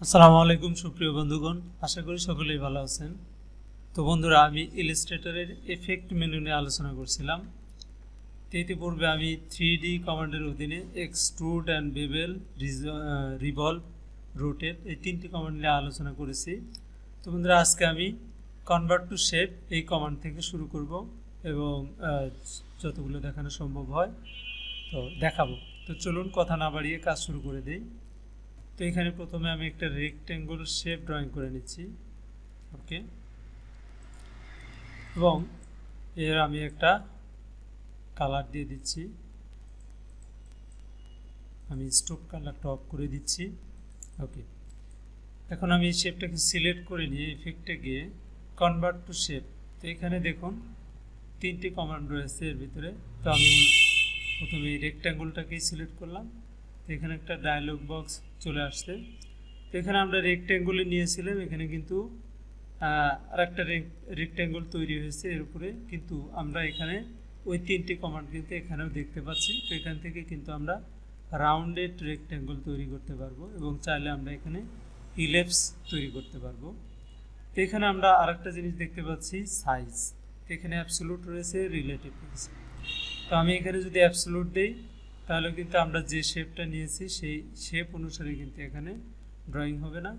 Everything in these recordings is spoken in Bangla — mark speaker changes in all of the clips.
Speaker 1: আসসালামু আলাইকুম সুপ্রিয় বন্ধুগণ, আশা করি সকলেই ভালো আছেন। তো বন্ধুরা, আমি ইলাস্ট্রেটরের এফেক্ট মেনু নিয়ে আলোচনা করছিলাম। তো ইতিপূর্বে আমি 3D কমান্ডের অধীনে extrude and bevel, revolve, rotate এই তিনটি কমান্ড নিয়ে আলোচনা করেছি। তো বন্ধুরা, আজকে আমি কনভার্ট টু শেপ এই কমান্ড থেকে শুরু করব এবং যতগুলো দেখানো সম্ভব হয় তো দেখাবো। তো চলুন কথা না বাড়িয়ে কাজ শুরু করে দিই। তো এখানে প্রথমে আমি একটা রেক্ট্যাঙ্গল শেপ ড্রয়িং করে নিচ্ছি। ওকে, এবং এর আমি একটা কালার দিয়ে দিচ্ছি। আমি স্ট্রোক কালারটা অফ করে দিচ্ছি। ওকে, এখন আমি এই শেপটাকে সিলেক্ট করে নিয়ে ইফেক্টে গিয়ে কনভার্ট টু শেপ। তো এখানে দেখুন তিনটি কমান্ড রয়েছে এর ভিতরে। তো আমি প্রথমে এই রেক্ট্যাঙ্গলটাকেই সিলেক্ট করলাম। তো এখানে একটা ডায়লগ বক্স চলে আসছে। তো এখানে আমরা রেক্ট্যাঙ্গলে নিয়েছিলাম, এখানে কিন্তু আর একটা রেক্ট্যাঙ্গল তৈরি হয়েছে এর উপরে, কিন্তু আমরা এখানে ওই তিনটি কমান্ড কিন্তু এখানেও দেখতে পাচ্ছি। তো এখান থেকে কিন্তু আমরা রাউন্ডেড রেক্ট্যাঙ্গল তৈরি করতে পারবো এবং চাইলে আমরা এখানে ইলিপস তৈরি করতে পারবো। তো এখানে আমরা আরেকটা জিনিস দেখতে পাচ্ছি, সাইজ। তো এখানে অ্যাবসোলুট রয়েছে, রিলেটিভ রয়েছে। তো আমি এখানে যদি অ্যাবসোলুট দিই তাহলে কিন্তু আমরা যে শেপটা নিয়েছি সেই শেপ অনুসারে কিন্তু এখানে ড্রয়িং হবে না,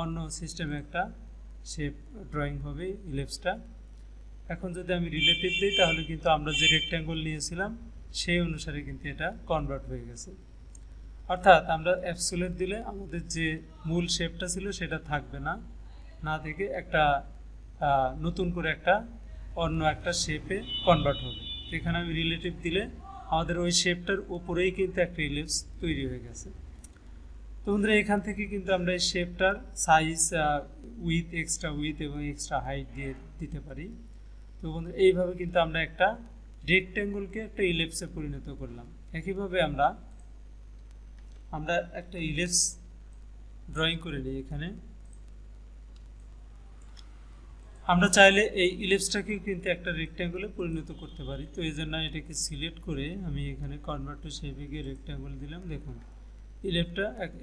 Speaker 1: অন্য সিস্টেমে একটা শেপ ড্রয়িং হবে ইলিপসটা। এখন যদি আমি রিলেটিভ দিই তাহলে কিন্তু আমরা যে রেক্ট্যাঙ্গল নিয়েছিলাম সেই অনুসারে কিন্তু এটা কনভার্ট হয়ে গেছে। অর্থাৎ আমরা অ্যাবসোলিউট দিলে আমাদের যে মূল শেপটা ছিল সেটা থাকবে না, না থেকে একটা নতুন করে একটা অন্য একটা শেপে কনভার্ট হবে। এখানে আমি রিলেটিভ দিলে আমাদের ওই শেপটার উপরেই কিন্তু একটা ইলিপস তৈরি হয়ে গেছে। তো বন্ধুরা, এখান থেকে কিন্তু আমরা এই শেপটার সাইজ, উইথ, এক্সট্রা উইথ এবং এক্সট্রা হাইট দিয়ে দিতে পারি। তো বন্ধুরা, এইভাবে কিন্তু আমরা একটা রেক্ট্যাঙ্গলকে একটা ইলিপসে পরিণত করলাম। একইভাবে আমরা একটা ইলিপস ড্রয়িং করে নিই। এখানে আমরা চাইলে এই ইলিপসটাকে কিন্তু একটা রেক্ট্যাঙ্গলে পরিণত করতে পারি। তো এই জন্য এটাকে সিলেক্ট করে আমি এখানে কনভার্ট টু শেপে গিয়ে রেক্ট্যাঙ্গল দিলাম। দেখুন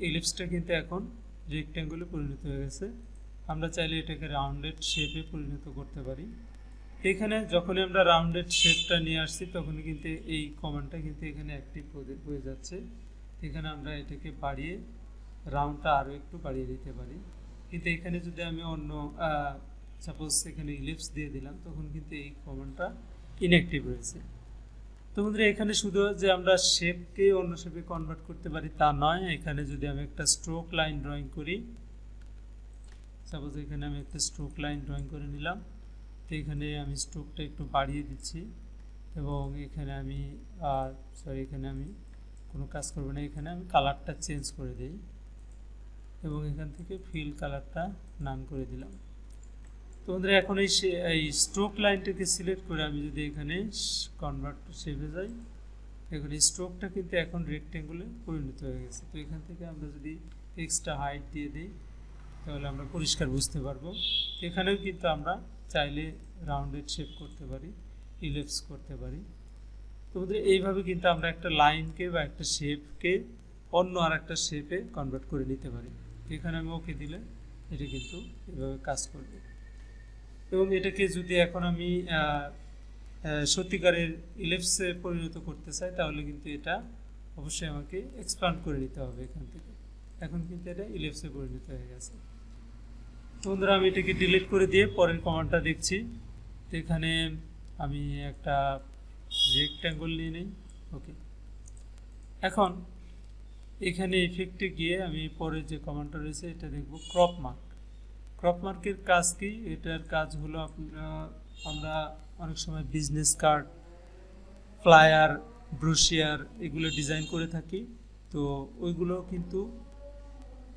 Speaker 1: ইলিপসটা কিন্তু এখন রেক্ট্যাঙ্গলে পরিণত হয়ে গেছে। আমরা চাইলে এটাকে রাউন্ডেড শেপে পরিণত করতে পারি। এখানে যখনই আমরা রাউন্ডেড শেপটা নিয়ে আসছি তখনই কিন্তু এই কমান্ডটা কিন্তু এখানে অ্যাক্টিভ হয়ে যাচ্ছে। এখানে আমরা এটাকে বাড়িয়ে রাউন্ডটা আরও একটু বাড়িয়ে দিতে পারি। কিন্তু এখানে যদি আমি অন্য সাপোজ এখানে ইলিপস দিয়ে দিলাম তখন কিন্তু এই কমান্ডটা ইনঅ্যাক্টিভ রয়েছে। তো বন্ধুরা, এখানে শুধু যে আমরা শেপকে অন্য শেপে কনভার্ট করতে পারি তা নয়। এখানে যদি আমি একটা স্ট্রোক লাইন ড্রয়িং করি, সাপোজ এখানে আমি একটা স্ট্রোক লাইন ড্রয়িং করে নিলাম। তো এখানে আমি স্ট্রোকটা একটু বাড়িয়ে দিচ্ছি এবং এখানে আমি এখানে আমি কোনো কাজ করবো না, এখানে আমি কালারটা চেঞ্জ করে দিই এবং এখান থেকে ফিল কালারটা নান করে দিলাম। তো বন্ধুরা, এখন এই স্ট্রোক লাইনটাকে সিলেক্ট করে আমি যদি এখানে কনভার্ট টু শেপে যাই, এখন এই স্ট্রোকটা কিন্তু এখন রেক্ট্যাঙ্গলে পরিণত হয়ে গেছে। তো এখান থেকে আমরা যদি এক্সট্রা হাইট দিয়ে দিই তাহলে আমরা পরিষ্কার বুঝতে পারবো। এখানেও কিন্তু আমরা চাইলে রাউন্ডেড শেপ করতে পারি, ইলিপস করতে পারি। তো বন্ধুরা, এইভাবে কিন্তু আমরা একটা লাইনকে বা একটা শেপকে অন্য আর একটা শেপে কনভার্ট করে নিতে পারি। এখানে আমি ওকে দিলে এটা কিন্তু এভাবে কাজ করবে। এবং এটাকে যদি এখন আমি সত্যিকারের ইলিপসে পরিণত করতে চাই তাহলে কিন্তু এটা অবশ্যই আমাকে এক্সপ্যান্ড করে নিতে হবে এখান থেকে। এখন কিন্তু এটা ইলিপসে পরিণত হয়ে গেছে। তো বন্ধুরা, আমি এটাকে ডিলিট করে দিয়ে পরের কমান্ডটা দেখছি। তো এখানে আমি একটা রেক্ট্যাঙ্গল নিয়ে নিই। ওকে, এখন এখানে ইফেক্টে গিয়ে আমি পরে যে কমান্ডটা রয়েছে এটা দেখব, ক্রপ মার্ক। ক্রপ মার্কের কাজ কি? এটার কাজ হলো আমরা অনেক সময় বিজনেস কার্ড, ফ্লায়ার, ব্রোশিয়ার এগুলো ডিজাইন করে থাকি। তো ওইগুলো কিন্তু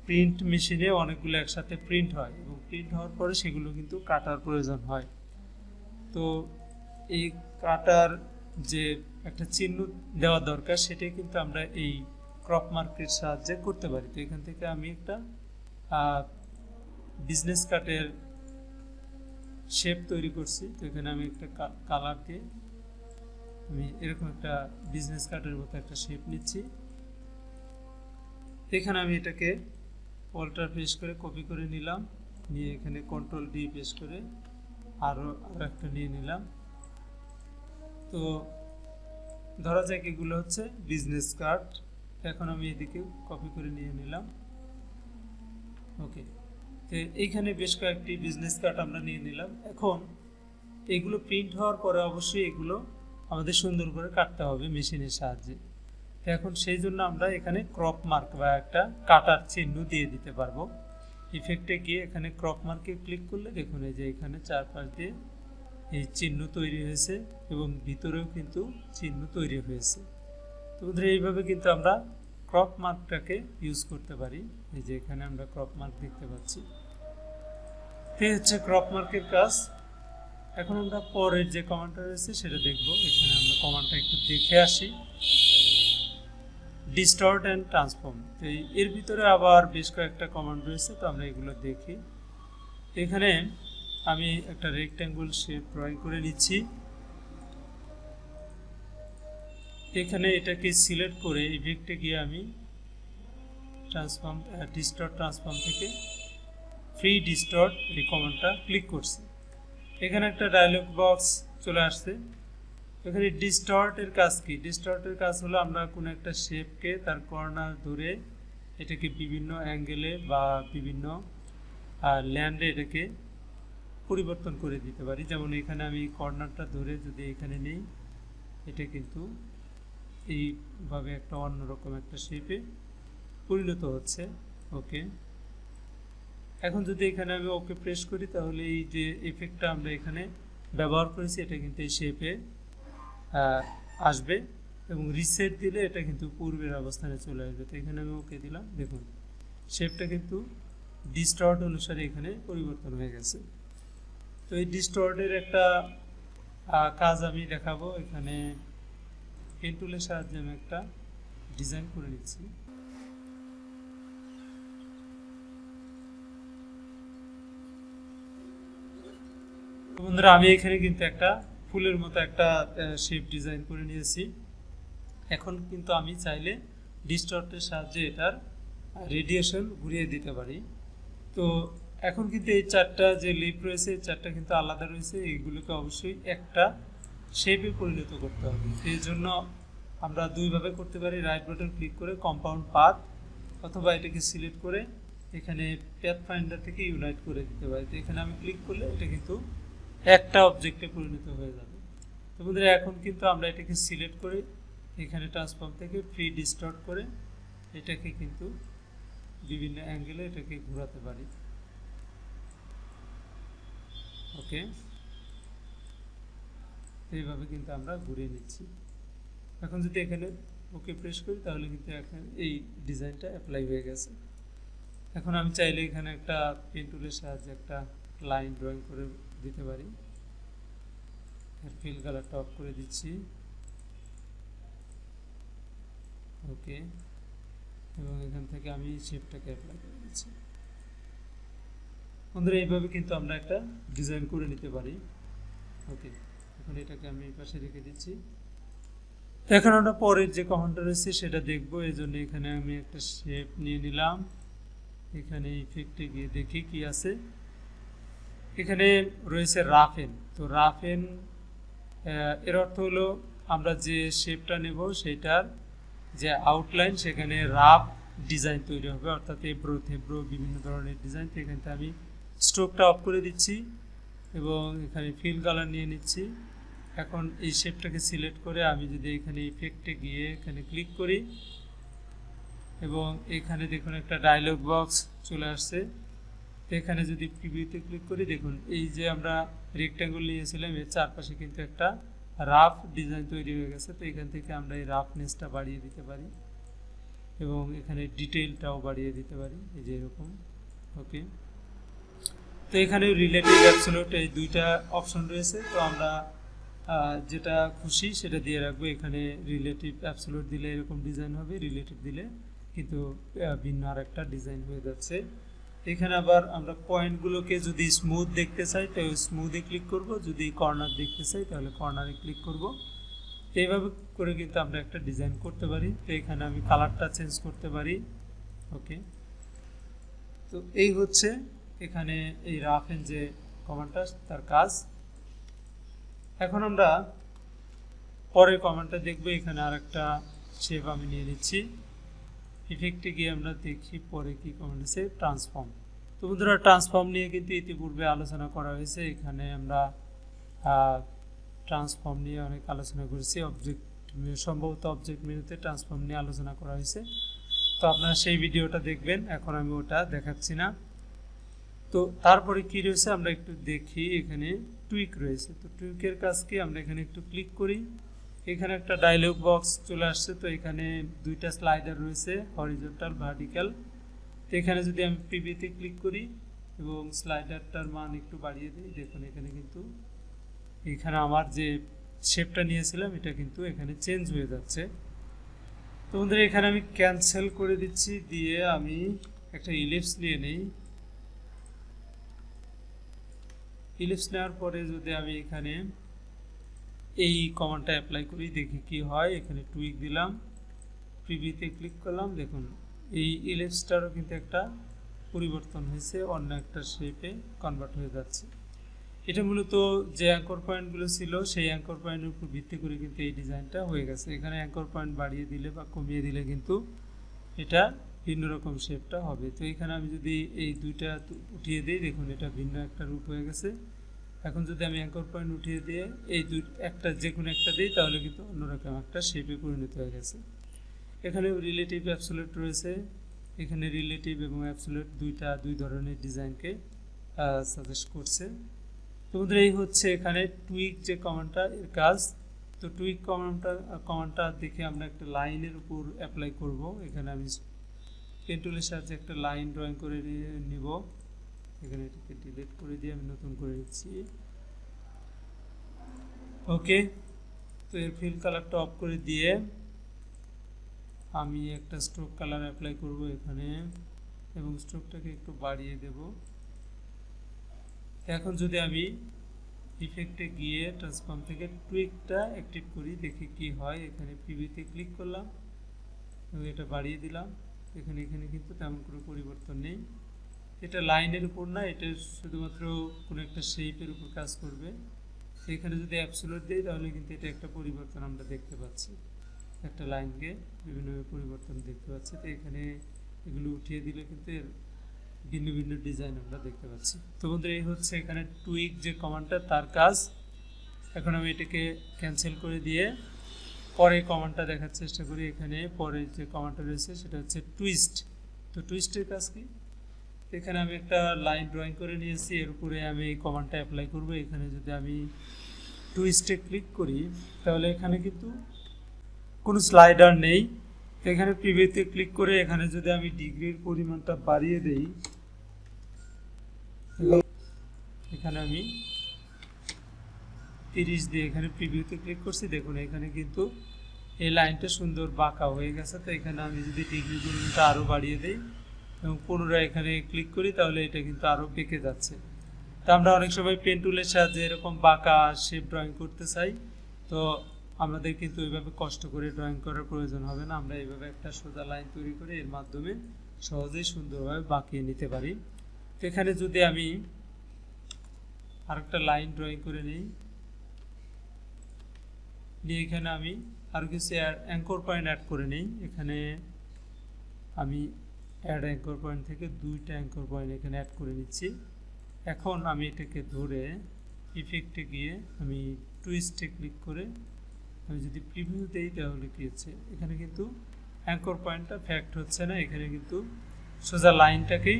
Speaker 1: প্রিন্ট মেশিনে অনেকগুলো একসাথে প্রিন্ট হয় এবং প্রিন্ট হওয়ার পরে সেগুলো কিন্তু কাটার প্রয়োজন হয়। তো এই কাটার যে একটা চিহ্ন দেওয়া দরকার সেটাই কিন্তু আমরা এই ক্রপ মার্কের সাহায্যে করতে পারি। তো এখান থেকে আমি একটা বিজনেস কার্ডের শেপ তৈরি করছি। তো এখানে আমি একটা কালার দিয়ে আমি এরকম একটা বিজনেস কার্ডের মতো একটা শেপ নিচ্ছি। এখানে আমি এটাকে অল্টার প্রেস করে কপি করে নিলাম, নিয়ে এখানে কন্ট্রোল ডি প্রেস করে আরও একটা নিয়ে নিলাম। তো ধরা যাক এগুলো হচ্ছে বিজনেস কার্ড, এখন আমি এদিকে কপি করে নিয়ে নিলাম। ওকে, তো এইখানে বেশ কয়েকটি বিজনেস কার্ড আমরা নিয়ে নিলাম। এখন এগুলো প্রিন্ট হওয়ার পরে অবশ্যই এগুলো আমাদের সুন্দর করে কাটতে হবে মেশিনের সাহায্যে। তো এখন সেই জন্য আমরা এখানে ক্রপ মার্ক বা একটা কাটার চিহ্ন দিয়ে দিতে পারবো। ইফেক্টে গিয়ে এখানে ক্রপ মার্কে ক্লিক করলে দেখুন এই যে এখানে চারপাশ দিয়ে এই চিহ্ন তৈরি হয়েছে এবং ভিতরেও কিন্তু চিহ্ন তৈরি হয়েছে। তো বন্ধুরা এইভাবে কিন্তু আমরা ক্রপ মার্কটাকে ইউজ করতে পারি। এই যে এখানে আমরা ক্রপ মার্ক দেখতে পাচ্ছি। এই হচ্ছে ক্রপ মার্কের কাজ। এখন আমরা পরের যে কমান্ডটা রয়েছে সেটা দেখব। এখানে আমরা কমান্ডটা একটু দেখে আসি, ডিস্টর্ট অ্যান্ড ট্রান্সফর্ম। তো এর ভিতরে আবার বেশ কয়েকটা কমান্ড রয়েছে, তো আমরা এগুলো দেখি। এখানে আমি একটা রেক্ট্যাঙ্গল শেপ ড্রয়িং করে নিচ্ছি। এখানে এটাকে সিলেক্ট করে ইফেক্টে গিয়ে আমি ট্রান্সফর্ম ডিস্টর্ট ট্রান্সফর্ম থেকে ফ্রি ডিস্টর্ট এই কমান্ডটা ক্লিক করছি। এখানে একটা ডায়লগ বক্স চলে আসছে। এখানে ডিস্টর্টের কাজ কি? ডিস্টর্টের কাজ হলো আমরা কোনো একটা শেপকে তার কর্নার ধরে এটাকে বিভিন্ন অ্যাঙ্গেলে বা বিভিন্ন ল্যান্ডে এটাকে পরিবর্তন করে দিতে পারি। যেমন এখানে আমি কর্নারটা ধরে যদি এখানে নেই, এটা কিন্তু এইভাবে একটা অন্যরকম একটা শেপে পরিণত হচ্ছে। ওকে, এখন যদি এখানে আমি ওকে প্রেস করি তাহলে এই যে এফেক্টটা আমরা এখানে ব্যবহার করেছি এটা কিন্তু এই শেপে আসবে এবং রিসেট দিলে এটা কিন্তু পূর্বের অবস্থানে চলে আসবে। তো এখানে আমি ওকে দিলাম, দেখুন শেপটা কিন্তু ডিস্টর্ট অনুসারে এখানে পরিবর্তন হয়ে গেছে। তো এই ডিস্টর্টের একটা কাজ আমি দেখাবো। এখানে পেন টুলের সাহায্যে আমি একটা ডিজাইন করে নিচ্ছি। বন্ধুরা আমি এখানে কিন্তু একটা ফুলের মতো একটা শেপ ডিজাইন করে নিয়েছি। এখন কিন্তু আমি চাইলে ডিস্টর্টের সাহায্যে এটার রেডিয়েশন ঘুরিয়ে দিতে পারি। তো এখন কিন্তু এই চারটা যে লিপ রয়েছে এই চারটা কিন্তু আলাদা রয়েছে, এইগুলোকে অবশ্যই একটা শেপে পরিণত করতে হবে। এই জন্য আমরা দুইভাবে করতে পারি, রাইট বাটন ক্লিক করে কম্পাউন্ড পাথ, অথবা এটাকে সিলেক্ট করে এখানে প্যাথ ফাইন্ডার থেকে ইউনাইট করে দিতে পারি। তো এখানে আমি ক্লিক করলে এটা কিন্তু একটা অবজেক্টে পরিণত হয়ে যাবে। তো বন্ধুরা এখন কিন্তু আমরা এটাকে সিলেক্ট করে এখানে ট্রান্সফর্ম থেকে ফ্রি ডিস্টর্ট করে এটাকে কিন্তু বিভিন্ন অ্যাঙ্গেলে এটাকে ঘোরাতে পারি। ওকে, এইভাবে কিন্তু আমরা ঘুরিয়ে নিচ্ছি। এখন যদি এখানে ওকে প্রেস করি তাহলে কিন্তু এখন এই ডিজাইনটা অ্যাপ্লাই হয়ে গেছে। এখন আমি চাইলে এখানে একটা পেন টুলের সাহায্যে একটা লাইন ড্রয়িং করে দিতে পারি। ফিল কালারটা অফ করে দিচ্ছি। ওকে, এবং এখান থেকে আমি শেপটাকে অ্যাপ্লাই করে দিচ্ছি। বন্ধুরা এইভাবে কিন্তু আমরা একটা ডিজাইন করে নিতে পারি। ওকে, এখন এটাকে আমি এই পাশে রেখে দিচ্ছি। এখন আমরা পরের যে কমান্ডটা রয়েছে সেটা দেখবো। এই জন্য এখানে আমি একটা শেপ নিয়ে নিলাম। এখানে ইফেক্টে গিয়ে দেখি কি আছে। এখানে রয়েছে রাফ এন। তো রাফ এন এর অর্থ হলো আমরা যে শেপটা নেব সেটার যে আউটলাইন সেখানে রাফ ডিজাইন তৈরি হবে, অর্থাৎ এব্রো থেব্রো বিভিন্ন ধরনের ডিজাইন। তো এখানে আমি স্ট্রোকটা অফ করে দিচ্ছি এবং এখানে ফিল কালার নিয়ে নিচ্ছি। এখন এই শেপটাকে সিলেক্ট করে আমি যদি এখানে ইফেক্টে গিয়ে এখানে ক্লিক করি এবং এখানে দেখুন একটা ডায়লগ বক্স চলে আসছে। তো এখানে যদি প্রিভিউতে ক্লিক করি দেখুন এই যে আমরা রেক্ট্যাঙ্গল নিয়েছিলাম এর চারপাশে কিন্তু একটা রাফ ডিজাইন তৈরি হয়ে গেছে। তো এখান থেকে আমরা এই রাফনেসটা বাড়িয়ে দিতে পারি এবং এখানে ডিটেইলটাও বাড়িয়ে দিতে পারি, এই যে এরকম। ওকে, তো এখানে রিলেটিভ অ্যাবসলিউট এই দুইটা অপশন রয়েছে। তো আমরা যেটা খুশি সেটা দিয়ে রাখবো। এখানে রিলেটিভ অ্যাবসলিউট দিলে এরকম ডিজাইন হবে, রিলেটিভ দিলে কিন্তু ভিন্ন আর একটা ডিজাইন হয়ে যাচ্ছে। এখানে আবার আমরা পয়েন্টগুলোকে যদি স্মুথ দেখতে চাই তাহলে স্মুথে ক্লিক করব, যদি কর্নার দেখতে চাই তাহলে কর্নারে ক্লিক করব। এইভাবে করে কিন্তু আমরা একটা ডিজাইন করতে পারি। তো এখানে আমি কালারটা চেঞ্জ করতে পারি। ওকে, তো এই হচ্ছে এখানে এই রাফ এন্ড যে কমান্ডটা তার কাজ। এখন আমরা পরের কমান্ডটা দেখব। এখানে আরেকটা শেপ আমি নিয়ে নিচ্ছি, ইফেক্টে গিয়ে আমরা দেখি পরে কি কমান্ড আছে, ট্রান্সফর্ম। তো বন্ধুরা ট্রান্সফর্ম নিয়ে কিন্তু ইতিপূর্বে আলোচনা করা হয়েছে। এখানে আমরা ট্রান্সফর্ম নিয়ে অনেক আলোচনা করেছি, সম্ভবত অবজেক্ট মেনুতে ট্রান্সফর্ম নিয়ে আলোচনা করা হয়েছে। তো আপনারা সেই ভিডিওটা দেখবেন, এখন আমি ওটা দেখাচ্ছি না। তো তারপরে কি রয়েছে আমরা একটু দেখি। এখানে টুইক রয়েছে, তো টুইকের কাজ কি, আমরা এখানে একটু ক্লিক করি, এখানে একটা ডায়লগ বক্স চলে আসছে। তো এখানে দুইটা স্লাইডার রয়েছে, হরিজন্টাল ভার্টিক্যাল। তো এখানে যদি আমি প্রিভিউতে ক্লিক করি এবং স্লাইডারটার মান একটু বাড়িয়ে দিই, দেখুন এখানে কিন্তু এখানে আমার যে শেপটা নিয়েছিলাম এটা কিন্তু এখানে চেঞ্জ হয়ে যাচ্ছে। তো বন্ধুরা এখানে আমি ক্যান্সেল করে দিচ্ছি, দিয়ে আমি একটা ইলিপস নিয়ে নিই। ইলিপস নেওয়ার পরে যদি আমি এখানে এই কমান্ডটা অ্যাপ্লাই করি, দেখি কি হয়। এখানে টুইক দিলাম, প্রিভিউতে ক্লিক করলাম, দেখুন এই ইলিপসটারও কিন্তু একটা পরিবর্তন হয়েছে, অন্য একটা শেপে কনভার্ট হয়ে যাচ্ছে। এটা মূলত যে অ্যাঙ্কর পয়েন্টগুলো ছিল সেই অ্যাঙ্কর পয়েন্টের উপর ভিত্তি করে কিন্তু এই ডিজাইনটা হয়ে গেছে। এখানে অ্যাঙ্কর পয়েন্ট বাড়িয়ে দিলে বা কমিয়ে দিলে কিন্তু এটা ভিন্ন রকম শেপটা হবে। তো এখানে আমি যদি এই দুইটা উঠিয়ে দিই, দেখুন এটা ভিন্ন একটা রূপ হয়ে গেছে। এখন যদি আমি অ্যাঙ্কর পয়েন্ট উঠিয়ে দিয়ে এই একটা যে কোনো একটা দিই, তাহলে কিন্তু অন্যরকম একটা শেপে পরিণত হয়ে গেছে। এখানে রিলেটিভ অ্যাবসোলিউট রয়েছে, এখানে রিলেটিভ এবং অ্যাবসোলিউট দুই ধরনের ডিজাইনকে সাজেস্ট করছে। তো বন্ধুরা এই হচ্ছে এখানে টুইক যে কমান্ডটা এর কাজ। তো টুইক কমান্ডটা দেখে আমরা একটা লাইনের উপর অ্যাপ্লাই করব। এখানে আমি পেন টুলের সাহায্যে একটা লাইন ড্রয়িং করে নিব। এখানে এটাকে ডিলিট করে দিয়ে আমি নতুন করে নিচ্ছি। ওকে, তো এর ফিল কালারটা অফ করে দিয়ে আমি একটা স্ট্রোক কালার অ্যাপ্লাই করব এখানে, এবং স্ট্রোকটাকে একটু বাড়িয়ে দেব। এখন যদি আমি ইফেক্টে গিয়ে ট্রান্সফর্ম থেকে টুইকটা অ্যাক্টিভ করি, দেখি কি হয়। এখানে প্রিভিউতে ক্লিক করলাম এবং এটা বাড়িয়ে দিলাম। এখানে কিন্তু তেমন কোনো পরিবর্তন নেই। এটা লাইনের উপর না, এটা শুধুমাত্র কোনো একটা শেপের উপর কাজ করবে। এখানে যদি অ্যাবসোলিউট দিই, তাহলে কিন্তু এটা একটা পরিবর্তন আমরা দেখতে পাচ্ছি, একটা লাইনকে বিভিন্নভাবে পরিবর্তন দেখতে পাচ্ছি। তো এখানে এগুলো উঠিয়ে দিলে কিন্তু এর ভিন্ন ভিন্ন ডিজাইন আমরা দেখতে পাচ্ছি। তো বন্ধুরা এই হচ্ছে এখানে টুইক যে কমান্ডটা তার কাজ। এখন আমি এটাকে ক্যান্সেল করে দিয়ে পরে কমান্ডটা দেখার চেষ্টা করি। এখানে পরে যে কমান্ডটা রয়েছে সেটা হচ্ছে টুইস্ট। তো টুইস্টের কাজ কি, এখানে আমি একটা লাইন ড্রয়িং করে নিয়েছি, এর উপরে আমি এই কমান্ডটা অ্যাপ্লাই করব। এখানে যদি আমি টুইস্টে ক্লিক করি, তাহলে এখানে কিন্তু কোনো স্লাইডার নেই। এখানে প্রিভিউতে ক্লিক করে এখানে যদি আমি ডিগ্রির পরিমাণটা বাড়িয়ে দেই, এখানে আমি 30 দিয়ে এখানে প্রিভিউতে ক্লিক করছি, দেখুন এখানে কিন্তু এই লাইনটা সুন্দর বাঁকা হয়ে গেছে। তো এখানে আমি যদি ডিগ্রি পরিমাণটা আরও বাড়িয়ে দিই এবং পুনরায় এখানে ক্লিক করি, তাহলে এটা কিন্তু আরও বেঁকে যাচ্ছে। তো আমরা অনেক সময় পেন টুলের সাহায্যে এরকম বাঁকা শেপ ড্রয়িং করতে চাই, তো আমাদের কিন্তু এইভাবে কষ্ট করে ড্রয়িং করার প্রয়োজন হবে না। আমরা এইভাবে একটা সোজা লাইন তৈরি করে এর মাধ্যমে সহজেই সুন্দরভাবে বাঁকিয়ে নিতে পারি। তো এখানে যদি আমি আরেকটা লাইন ড্রয়িং করে নিই, নিয়ে এখানে আমি আরও কিছু অ্যাঙ্কর পয়েন্ট অ্যাড করে নিই। এখানে আমি অ্যাড অ্যাঙ্কর পয়েন্ট থেকে দুইটা অ্যাঙ্কর পয়েন্ট এখানে অ্যাড করে নিচ্ছি। এখন আমি এটাকে ধরে ইফেক্টে গিয়ে আমি টুইস্টে ক্লিক করে আমি যদি প্রিভিউ দেই, তাহলে কি হচ্ছে, এখানে কিন্তু অ্যাঙ্কর পয়েন্টটা ফ্যাক্ট হচ্ছে না, এখানে কিন্তু সোজা লাইনটাকেই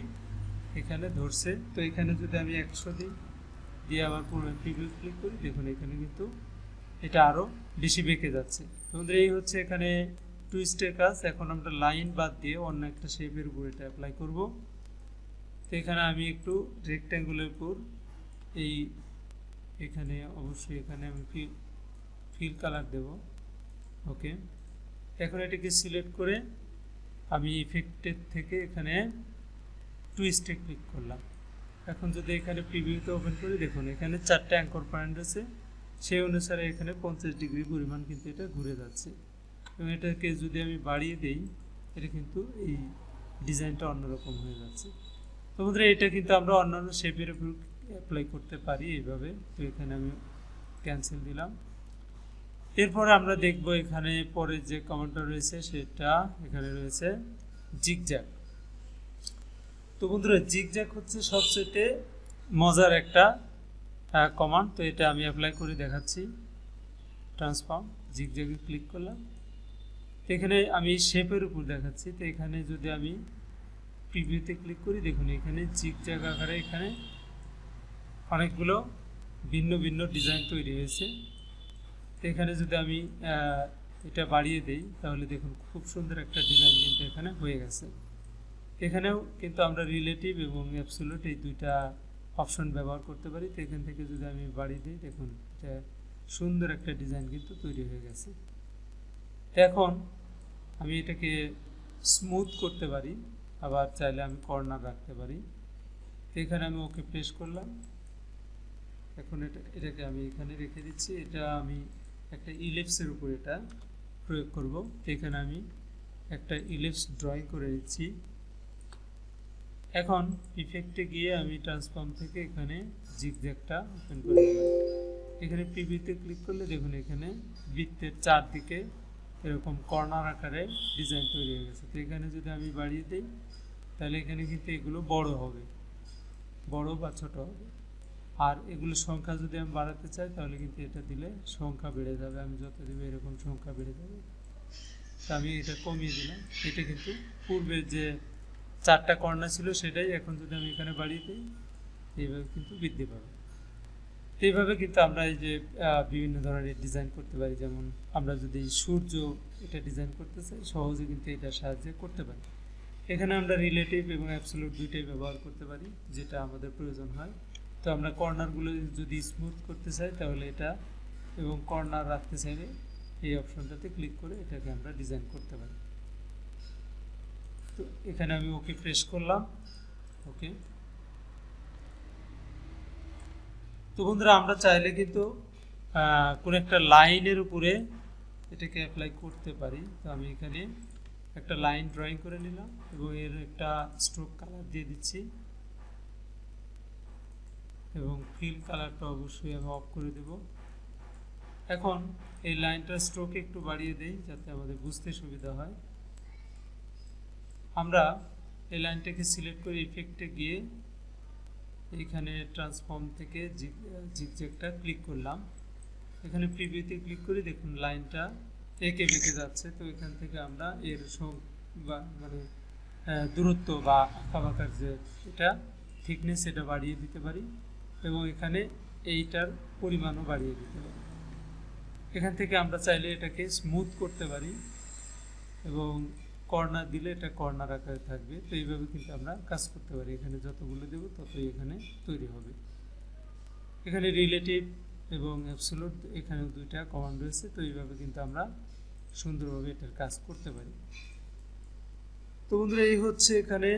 Speaker 1: এখানে ধরছে। তো এখানে যদি আমি 100 দিই, দিয়ে আবার পুনরায় প্রিভিউ ক্লিক করি, দেখুন এখানে কিন্তু এটা আরও বেশি বেঁকে যাচ্ছে। তোমাদের এই হচ্ছে এখানে টুইস্টের কাজ। এখন আমরা লাইন বাদ দিয়ে অন্য একটা শেপের উপর এটা অ্যাপ্লাই করব। তো এখানে আমি একটু রেক্ট্যাঙ্গুলের উপর এখানে অবশ্যই এখানে আমি ফিল কালার দেব। ওকে, এখন এটাকে সিলেক্ট করে আমি ইফেক্টের থেকে এখানে টুইস্টে ক্লিক করলাম। এখন যদি এখানে প্রিভিউতে ওপেন করি, দেখুন এখানে 4টা অ্যাঙ্কর পয়েন্ট আছে, সেই অনুসারে এখানে 50 ডিগ্রি পরিমাণ কিন্তু এটা ঘুরে যাচ্ছে। এবং এটাকে যদি আমি বাড়িয়ে দেই, এটা কিন্তু এই ডিজাইনটা অন্যরকম হয়ে যাচ্ছে। তো বন্ধুরা এটা কিন্তু আমরা অন্যান্য শেপের উপর অ্যাপ্লাই করতে পারি এইভাবে। তো এখানে আমি ক্যান্সেল দিলাম। এরপরে আমরা দেখব এখানে পরে যে কমান্ডটা রয়েছে সেটা এখানে রয়েছে জিগজ্যাগ। তো বন্ধুরা জিগজ্যাগ হচ্ছে সবচেয়ে মজার একটা কমান্ড। তো এটা আমি অ্যাপ্লাই করে দেখাচ্ছি। ট্রান্সফর্ম জিগজ্যাগে ক্লিক করলাম। তো এখানে আমি শেপের উপর দেখাচ্ছি। তো এখানে যদি আমি প্রিভিউতে ক্লিক করি, দেখুন এখানে জিগজ্যাগ আকারে এখানে অনেকগুলো ভিন্ন ভিন্ন ডিজাইন তৈরি হয়েছে। তো এখানে যদি আমি এটা বাড়িয়ে দেই তাহলে দেখুন খুব সুন্দর একটা ডিজাইন কিন্তু এখানে হয়ে গেছে। এখানেও কিন্তু আমরা রিলেটিভ এবং অ্যাবসোলিউট এই দুইটা অপশন ব্যবহার করতে পারি। তো এখান থেকে যদি আমি বাড়িয়ে দিই, দেখুন এটা সুন্দর একটা ডিজাইন কিন্তু তৈরি হয়ে গেছে। এখন আমি এটাকে স্মুথ করতে পারি, আবার চাইলে আমি কর্নার রাখতে পারি। তো এখানে আমি ওকে প্রেস করলাম। এখন এটাকে আমি এখানে রেখে দিচ্ছি। এটা আমি একটা ইলিপসের উপর এটা প্রয়োগ করব। তো এখানে আমি একটা ইলিপস ড্রয়িং করে নিচ্ছি। এখন ইফেক্টে গিয়ে আমি ট্রান্সফর্ম থেকে এখানে জিগজ্যাগটা ওপেন করে দিলাম। এখানে প্রিভিউতে ক্লিক করলে দেখুন এখানে বৃত্তের চারদিকে এরকম কর্নার আকারে ডিজাইন তৈরি হয়ে গেছে। তো এখানে যদি আমি বাড়িয়ে দিই তাহলে এখানে কিন্তু এগুলো বড় হবে, বড় বা ছোট হবে। আর এগুলো সংখ্যা যদি আমি বাড়াতে চাই তাহলে কিন্তু এটা দিলে সংখ্যা বেড়ে যাবে। আমি যত দিব এরকম সংখ্যা বেড়ে যাবে। তো আমি এটা কমিয়ে দিলাম। এটা কিন্তু পূর্বে যে চারটা কর্নার ছিল সেটাই এখন যদি আমি এখানে বাড়িয়ে দিই এইভাবে কিন্তু বৃদ্ধি পাবে। তো এইভাবে কিন্তু আমরা এই যে বিভিন্ন ধরনের ডিজাইন করতে পারি। যেমন আমরা যদি সূর্য এটা ডিজাইন করতে চাই সহজে কিন্তু এটার সাহায্যে করতে পারি। এখানে আমরা রিলেটিভ এবং অ্যাবসোলিউট দুইটাই ব্যবহার করতে পারি যেটা আমাদের প্রয়োজন হয়। তো আমরা কর্নারগুলো যদি স্মুথ করতে চাই তাহলে এটা, এবং কর্নার রাখতে চাইলে এই অপশনটাতে ক্লিক করে এটাকে আমরা ডিজাইন করতে পারি। তো এখানে আমি ওকে প্রেস করলাম। ওকে। তো বন্ধুরা আমরা চাইলে কিন্তু কোনো একটা লাইনের উপরে এটাকে অ্যাপ্লাই করতে পারি। তো আমি এখানে একটা লাইন ড্রয়িং করে নিলাম এবং এর একটা স্ট্রোক কালার দিয়ে দিচ্ছি, এবং ফিল কালারটা অবশ্যই আমি অফ করে দেব। এখন এই লাইনটার স্ট্রোক একটু বাড়িয়ে দেই যাতে আমাদের বুঝতে সুবিধা হয়। আমরা এই লাইনটাকে সিলেক্ট করে ইফেক্টে গিয়ে এখানে ট্রান্সফর্ম থেকে জিগজ্যাগটা ক্লিক করলাম। এখানে প্রিভিউতে ক্লিক করে দেখুন লাইনটা এঁকে বেঁকে যাচ্ছে। তো এখান থেকে আমরা এর মানে দূরত্ব বা আঁকাবাঁকার যে এটা থিকনেস এটা বাড়িয়ে দিতে পারি, এবং এখানে এইটার পরিমাণও বাড়িয়ে দিতে পারি। এখান থেকে আমরা চাইলে এটাকে স্মুথ করতে পারি এবং কর্নার দিলে এটা কর্নার আকারে থাকবে। তো এইভাবে কিন্তু আমরা কাজ করতে পারি। এখানে যতগুলো দেব ততই এখানে তৈরি হবে। এখানে রিলেটিভ এবং অ্যাবসোলিউট এখানে দুইটা কমান্ড রয়েছে। তো এইভাবে কিন্তু আমরা সুন্দরভাবে এটার কাজ করতে পারি। তো বন্ধুরা এই হচ্ছে এখানে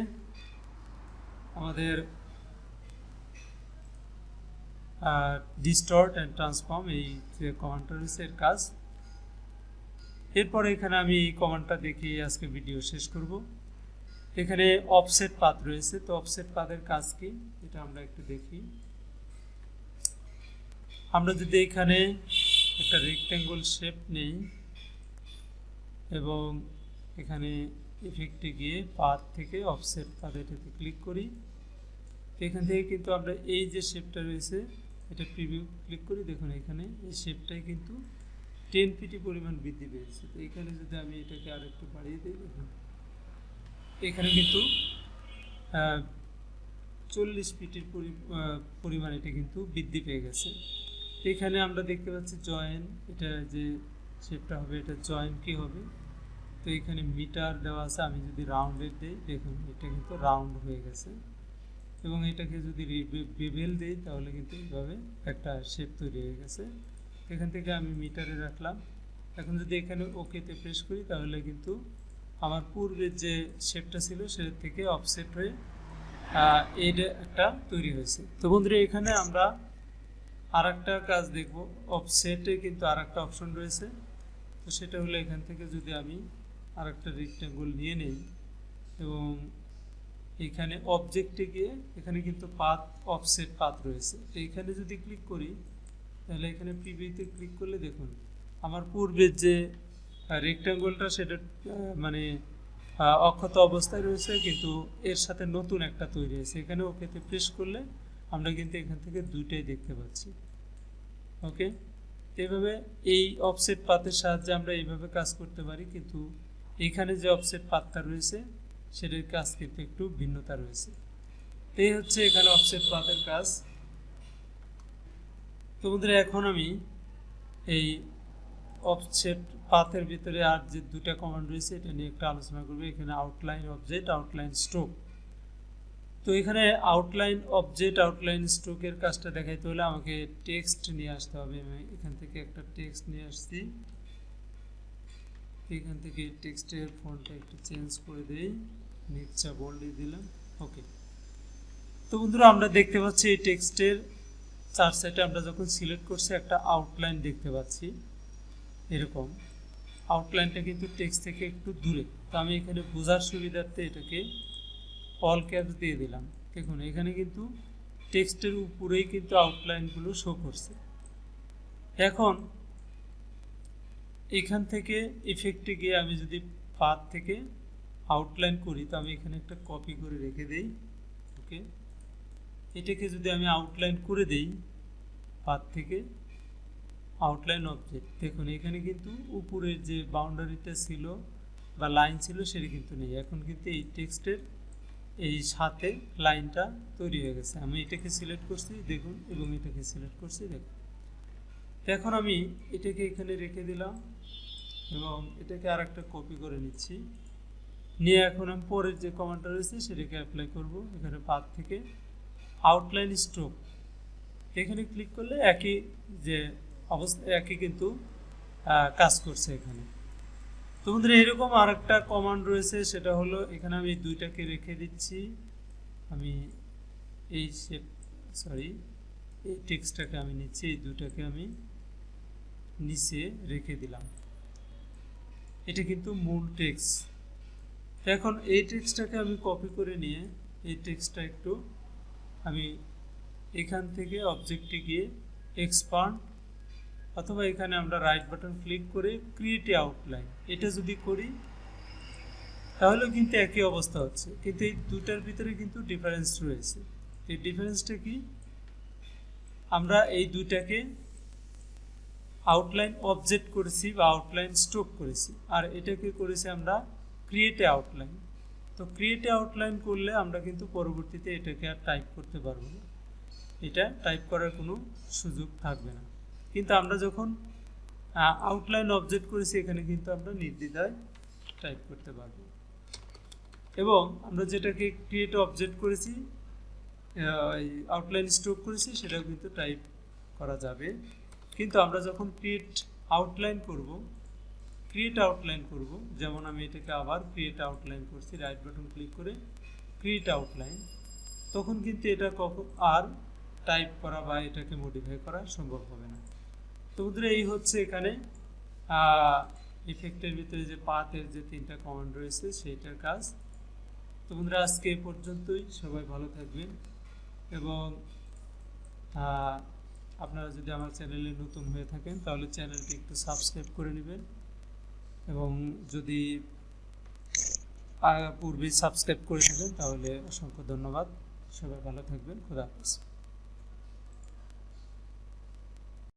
Speaker 1: আমাদের ডিস্টর্ট অ্যান্ড ট্রান্সফর্ম এই যে কমান্ডটা রয়েছে এর কাজ। এরপরে এখানে আমি এই কমান্ডটা দেখিয়ে আজকে ভিডিও শেষ করব। এখানে অফসেট পাথ রয়েছে। তো অফসেট পাথের কাজ কি এটা আমরা একটু দেখি। আমরা যদি এখানে একটা রেক্ট্যাঙ্গল শেপ নেই এবং এখানে ইফেক্টে গিয়ে পাথ থেকে অফসেট পাথ এটাতে ক্লিক করি, এখান থেকে কিন্তু আমরা এই যে শেপটা রয়েছে এটা প্রিভিউ ক্লিক করি, দেখুন এখানে এই শেপটাই কিন্তু 10 পিটি পরিমাণ বৃদ্ধি পেয়েছে। তো এখানে যদি আমি এটাকে আরেকটু বাড়িয়ে দিই, দেখুন এখানে কিন্তু 40 পিটির পরিমাণ এটা কিন্তু বৃদ্ধি পেয়ে গেছে। এখানে আমরা দেখতে পাচ্ছি জয়েন, এটা যে শেপটা হবে এটা জয়েন কি হবে। তো এখানে মিটার দেওয়া আছে। আমি যদি রাউন্ডেড দিই দেখুন এটা কিন্তু রাউন্ড হয়ে গেছে, এবং এটাকে যদি বেভেল দিই তাহলে কিন্তু এইভাবে একটা শেপ তৈরি হয়ে গেছে। এখান থেকে আমি মিটারে রাখলাম। এখন যদি এখানে ওকেতে প্রেস করি তাহলে কিন্তু আমার পূর্বের যে শেপটা ছিল সেটা থেকে অফসেট হয়ে এইটা একটা তৈরি হয়েছে। তো বন্ধুরা এখানে আমরা আর একটা কাজ দেখব। অফসেটে কিন্তু আর একটা অপশন রয়েছে। তো সেটা হলো এখান থেকে যদি আমি আর একটা রেক্ট্যাঙ্গল নিয়ে নেই এবং এখানে অবজেক্টে গিয়ে এখানে কিন্তু পাথ অফসেট পাথ রয়েছে, এইখানে যদি ক্লিক করি তাহলে এখানে প্রিভিউতে ক্লিক করলে দেখুন আমার পূর্বের যে রেক্ট্যাঙ্গলটা সেটা মানে অক্ষত অবস্থায় রয়েছে, কিন্তু এর সাথে নতুন একটা তৈরি হয়েছে। এখানে ওকেতে প্রেস করলে আমরা কিন্তু এখান থেকে দুইটাই দেখতে পাচ্ছি। ওকে, এইভাবে এই অফসেট পাথের সাহায্যে আমরা এইভাবে কাজ করতে পারি, কিন্তু এখানে যে অফসেট পাথটা রয়েছে সেটার কাজ কিন্তু একটু ভিন্নতা রয়েছে। এই হচ্ছে এখানে অফসেট পাথের কাজ। তো বন্ধুরা এখন আমি এই অফসেট পাথের ভিতরে আর যে দুটা কমান্ড রয়েছে এটা নিয়ে একটু আলোচনা করব। এখানে আউটলাইন অবজেক্ট, আউটলাইন স্ট্রোক। তো এখানে আউটলাইন অবজেক্ট, আউটলাইন স্ট্রোকের কাজটা দেখাইতে হলে আমাকে টেক্সট নিয়ে আসতে হবে। আমি এখান থেকে একটা টেক্সট নিয়ে আসছি, এখান থেকে টেক্সটের ফন্টটা একটু চেঞ্জ করে দেই, নিচটা বোল্ড দিয়ে দিলাম। ওকে, তো বন্ধুরা আমরা দেখতে পাচ্ছি এই টেক্সটের চার সাইডে আমরা যখন সিলেক্ট করছি একটা আউটলাইন দেখতে পাচ্ছি এরকম। আউটলাইনটা কিন্তু টেক্সট থেকে একটু দূরে, তো আমি এখানে বোঝার সুবিধার্থে এটাকে অল ক্যাপস দিয়ে দিলাম। দেখুন এখানে কিন্তু টেক্সটের উপরেই কিন্তু আউটলাইনগুলো শো করছে। এখন এখান থেকে ইফেক্টে গিয়ে আমি যদি পাথ থেকে আউটলাইন করি, তো আমি এখানে একটা কপি করে রেখে দেই। ওকে, এটাকে যদি আমি আউটলাইন করে দেই পাথ থেকে আউটলাইন অবজেক্ট, দেখুন এখানে কিন্তু উপরের যে বাউন্ডারিটা ছিল বা লাইন ছিল সেটা কিন্তু নেই। এখন কিন্তু এই টেক্সটের এই সাথে লাইনটা তৈরি হয়ে গেছে। আমি এটাকে সিলেক্ট করছি দেখুন, এবং এটাকে সিলেক্ট করছি দেখুন। এখন আমি এটাকে এখানে রেখে দিলাম এবং এটাকে আর একটা কপি করে নিচ্ছি, নিয়ে এখন আমি পরের যে কমান্ডটা রয়েছে সেটাকে অ্যাপ্লাই করব। এখানে পাথ থেকে আউটলাইন স্ট্রোক, এখানে ক্লিক করলে একই যে অবস্থা, একই কিন্তু কাজ করছে এখানে। তো বন্ধুরা এরকম আর একটা কমান্ড রয়েছে, সেটা হলো এখানে আমি দুইটাকে রেখে দিচ্ছি। আমি এই এই টেক্সটটাকে আমি নিচ্ছি, এই দুইটাকে আমি নিচে রেখে দিলাম। এটা কিন্তু মূল টেক্সট। এখন এই টেক্সটটাকে আমি কপি করে নিয়ে এই টেক্সটটা একটু আমি এখান থেকে অবজেক্টে গিয়ে এক্সপান্ড, অথবা এখানে আমরা রাইট বাটন ক্লিক করে ক্রিয়েট আউটলাইন, এটা যদি করি তাহলেও কিন্তু একই অবস্থা হচ্ছে, কিন্তু এই দুটার ভিতরে কিন্তু ডিফারেন্স রয়েছে। এই ডিফারেন্সটা কি, আমরা এই দুইটাকে আউটলাইন অবজেক্ট করেছি বা আউটলাইন স্ট্রোক করেছি, আর এটাকে করেছি আমরা ক্রিয়েট আউটলাইন। তো ক্রিয়েট আউটলাইন করলে আমরা কিন্তু পরবর্তীতে এটাকে আর টাইপ করতে পারবো না, এটা টাইপ করার কোনো সুযোগ থাকবে না। কিন্তু আমরা যখন আউটলাইন অবজেক্ট করেছি এখানে কিন্তু আমরা নির্দ্বিধায় টাইপ করতে পারবো। এবং আমরা যেটাকে ক্রিয়েট অবজেক্ট করেছি, আউটলাইন স্ট্রোক করেছি, সেটাও কিন্তু টাইপ করা যাবে। কিন্তু আমরা যখন ক্রিয়েট আউটলাইন করব, যেমন আমি এটাকে আবার ক্রিয়েট আউটলাইন করছি, রাইট বাটন ক্লিক করে ক্রিয়েট আউটলাইন, তখন কিন্তু এটা আর টাইপ করা বা এটাকে মডিফাই করা সম্ভব হবে না। তো বন্ধুরা এই হচ্ছে এখানে ইফেক্টের ভিতরে যে পাথের যে তিনটা কমান্ড রয়েছে সেইটার কাজ। তো বন্ধুরা আজকে এই পর্যন্তই, সবাই ভালো থাকবেন, এবং আপনারা যদি আমার চ্যানেলে নতুন হয়ে থাকেন তাহলে চ্যানেলটি একটু সাবস্ক্রাইব করে নেবেন, এবং যদি পূর্বে সাবস্ক্রাইব করে থাকেন তাহলে অসংখ্য ধন্যবাদ। সবাই ভালো থাকবেন, খোদা হাফেজ।